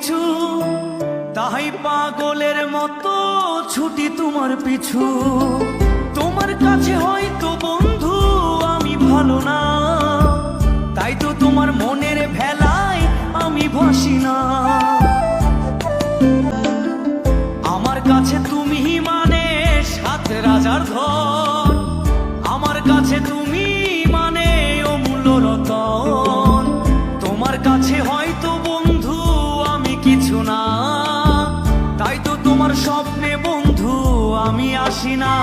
কিছু, তাই পাগলের মতো ছুটি তোমার পিছু। তোমার কাছে হয়তো বন্ধু আমি ভালো না, তাই তো তোমার মনের ভেলায় আমি ভাসি না। আমার কাছে তুমি মানে সাত রাজার ধন, আমার কাছে তুমি মানে অমূল্য রতন। তোমার কাছে হয়তো বন্ধু আমি কিছু না, তাই তো তোমার স্বপ্নে বন্ধু আমি আসি না।